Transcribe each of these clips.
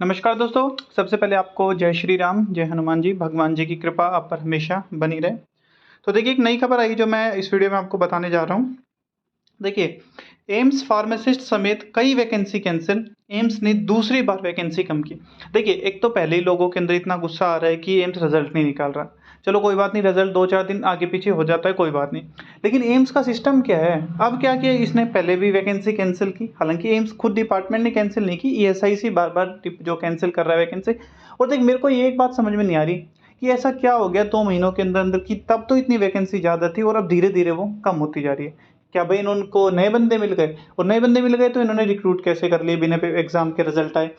नमस्कार दोस्तों, सबसे पहले आपको जय श्री राम, जय हनुमान जी, भगवान जी की कृपा आप पर हमेशा बनी रहे। तो देखिए, एक नई खबर आई जो मैं इस वीडियो में आपको बताने जा रहा हूँ। देखिए, एम्स फार्मासिस्ट समेत कई वैकेंसी कैंसिल, एम्स ने दूसरी बार वैकेंसी कम की। देखिए, एक तो पहले ही लोगों के अंदर इतना गुस्सा आ रहा है कि एम्स रिजल्ट नहीं निकाल रहा। चलो कोई बात नहीं, रिजल्ट 2-4 दिन आगे पीछे हो जाता है, कोई बात नहीं। लेकिन एम्स का सिस्टम क्या है? अब क्या किया इसने, पहले भी वैकेंसी कैंसिल की। हालाँकि एम्स खुद डिपार्टमेंट ने कैंसिल नहीं की, ईएसआईसी बार-बार जो कैंसिल कर रहा है वैकेंसी। और देख, मेरे को ये एक बात समझ में नहीं आ रही कि ऐसा क्या हो गया 2 महीनों के अंदर-अंदर की, तब तो इतनी वैकेंसी ज़्यादा थी और अब धीरे-धीरे वो कम होती जा रही है। क्या भाई इनको नए बंदे मिल गए? और नए बंदे मिल गए तो इन्होंने रिक्रूट कैसे कर लिए बिना एग्जाम के रिजल्ट आए?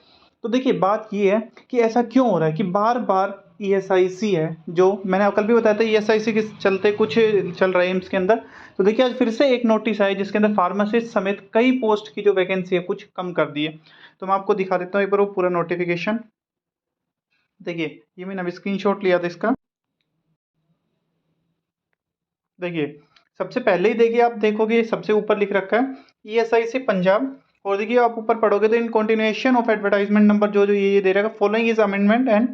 तो देखिए, बात ये है कि ऐसा क्यों हो रहा है कि बार बार ईएसआईसी है, जो मैंने कल भी बताया था, ईएसआईसी के चलते कुछ चल रहा है एम्स के अंदर। तो देखिए, आज फिर से एक नोटिस आया जिसके अंदर फार्मासिस्ट समेत कई पोस्ट की जो वैकेंसी है कुछ कम कर दी है। तो मैं आपको दिखा देता हूँ एक बार वो पूरा नोटिफिकेशन। देखिए, ये मैंने अभी स्क्रीनशॉट लिया था इसका। देखिए, सबसे पहले ही देखिए, आप देखोगे सबसे ऊपर लिख रखा है ईएसआईसी पंजाब। और देखिए, आप ऊपर पढ़ोगे तो in continuation of advertisement number जो जो ये दे रहा है, following is amendment and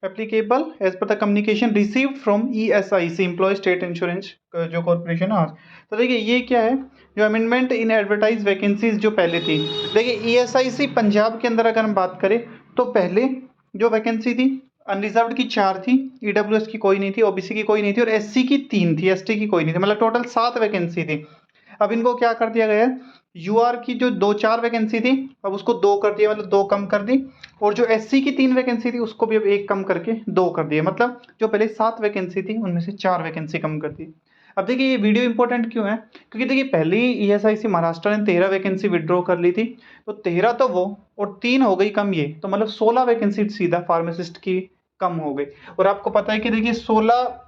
applicable as per the communication received from ESIC employ state insurance जो कॉर्पोरेशन है। तो देखिए, ये क्या है, जो अमेंडमेंट इन एडवर्टाइज वैकेंसीज जो पहले थी। देखिए, ईएसआईसी पंजाब के अंदर अगर हम बात करें तो पहले जो वैकेंसी थी अनरिजर्व्ड की 4 थी, ईडब्ल्यूएस की कोई नहीं थी, ओबीसी की कोई नहीं थी और एससी की 3 थी, एसटी की कोई नहीं थी, मतलब टोटल 7 वैकेंसी थी। अब इनको क्या कर दिया गया है, यूआर की जो 2-4 वैकेंसी थी अब उसको 2 कर दिया, मतलब 2 कम कर दी। और जो एससी की 3 वैकेंसी थी उसको भी अब 1 कम करके 2 कर दिया, मतलब जो पहले 7 वैकेंसी थी उनमें से 4 वैकेंसी कम कर दी। अब देखिए, ये वीडियो इंपॉर्टेंट क्यों है, क्योंकि देखिए, पहले ही ईएसआईसी महाराष्ट्र ने 13 वैकेंसी विड्रॉ कर ली थी। तो 13 तो वो और 3 हो गई कम, ये तो मतलब 16 वैकेंसी सीधा फार्मासिस्ट की कम हो गई। और आपको पता है कि देखिए, 16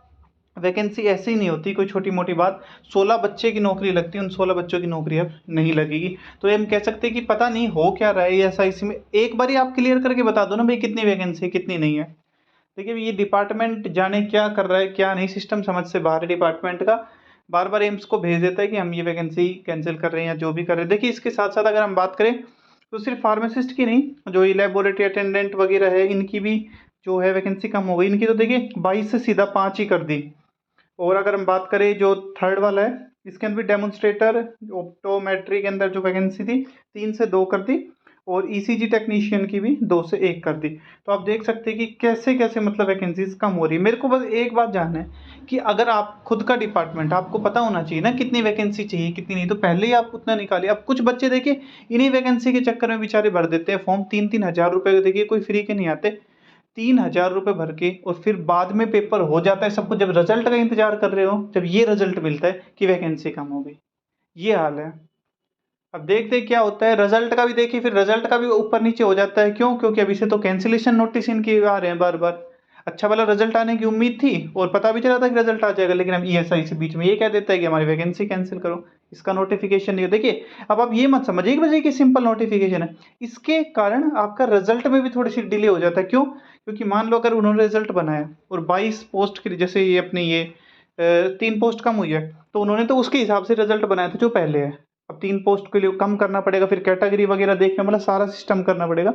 वैकेंसी ऐसी नहीं होती कोई छोटी मोटी बात। 16 बच्चे की नौकरी लगती है, उन 16 बच्चों की नौकरी अब नहीं लगेगी। तो ये हम कह सकते हैं कि पता नहीं हो क्या रहा है एसआईसी में। एक बार ही आप क्लियर करके बता दो ना भाई, कितनी वैकेंसी है कितनी नहीं है। देखिए, ये डिपार्टमेंट जाने क्या कर रहा है क्या नहीं, सिस्टम समझ से बाहर है डिपार्टमेंट का। बार बार एम्स को भेज देता है कि हम ये वैकेंसी कैंसिल कर रहे हैं या जो भी कर रहे हैं। देखिए, इसके साथ साथ अगर हम बात करें तो सिर्फ फार्मासिस्ट की नहीं, जो ये लेबोरेटरी अटेंडेंट वगैरह है इनकी भी जो है वैकेंसी कम हो गई। इनकी तो देखिए 22 से सीधा 5 ही कर दी। और अगर हम बात करें जो थर्ड वाला है, इसके अंदर भी डेमोन्स्ट्रेटर ऑप्टोमेट्री के अंदर जो वैकेंसी थी 3 से 2 कर दी। और ईसीजी टेक्नीशियन की भी 2 से 1 कर दी। तो आप देख सकते हैं कि कैसे कैसे मतलब वैकेंसीज कम हो रही है। मेरे को बस एक बात जानना है कि अगर आप खुद का डिपार्टमेंट, आपको पता होना चाहिए ना कितनी वैकेंसी चाहिए कितनी नहीं, तो पहले ही आप उतना निकालिए। अब कुछ बच्चे देखिए, इन्हीं वैकेंसी के चक्कर में बेचारे भर देते हैं फॉर्म, 3-3 हज़ार रुपये, देखिए कोई फ्री के नहीं आते। 3,000 रुपए भर के और फिर बाद में पेपर हो जाता है सब कुछ, जब रिजल्ट का इंतजार कर रहे हो, जब ये रिजल्ट मिलता है कि वैकेंसी कम हो गई। ये हाल है। अब देखते हैं क्या होता है, रिजल्ट का भी देखिए, फिर रिजल्ट का भी ऊपर नीचे हो जाता है। क्यों? क्योंकि अभी से तो कैंसिलेशन नोटिस इनके आ रहे हैं बार बार। अच्छा वाला रिजल्ट आने की उम्मीद थी और पता भी चला था कि रिजल्ट आ जाएगा, लेकिन अब ईएसआई से बीच में ये कह देता है कि हमारी वैकेंसी कैंसिल करो, इसका नोटिफिकेशन नहीं हो। देखिए, अब आप ये मत समझिए कि बस एक सिंपल नोटिफिकेशन है, इसके कारण आपका रिजल्ट में भी थोड़ी सी डिले हो जाता है। क्यों? क्योंकि मान लो अगर उन्होंने रिजल्ट बनाया और 22 पोस्ट के लिए, जैसे ये अपनी ये 3 पोस्ट कम हुई है, तो उन्होंने तो उसके हिसाब से रिजल्ट बनाया था जो पहले है। अब 3 पोस्ट के लिए कम करना पड़ेगा, फिर कैटेगरी वगैरह देखना, मतलब सारा सिस्टम करना पड़ेगा।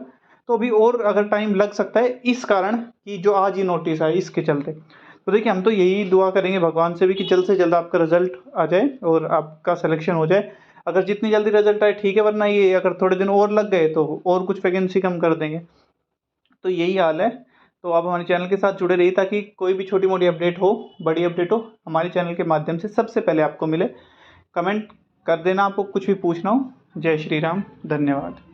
तो अभी और अगर टाइम लग सकता है, इस कारण कि जो आज ही नोटिस आया इसके चलते। तो देखिए, हम तो यही दुआ करेंगे भगवान से भी कि जल्द से जल्द आपका रिजल्ट आ जाए और आपका सिलेक्शन हो जाए। अगर जितनी जल्दी रिजल्ट आए ठीक है, वरना ये अगर थोड़े दिन और लग गए तो और कुछ वैकेंसी कम कर देंगे। तो यही हाल है। तो आप हमारे चैनल के साथ जुड़े रहिए ताकि कोई भी छोटी मोटी अपडेट हो, बड़ी अपडेट हो, हमारे चैनल के माध्यम से सबसे पहले आपको मिले। कमेंट कर देना आपको कुछ भी पूछना हो। जय श्री राम, धन्यवाद।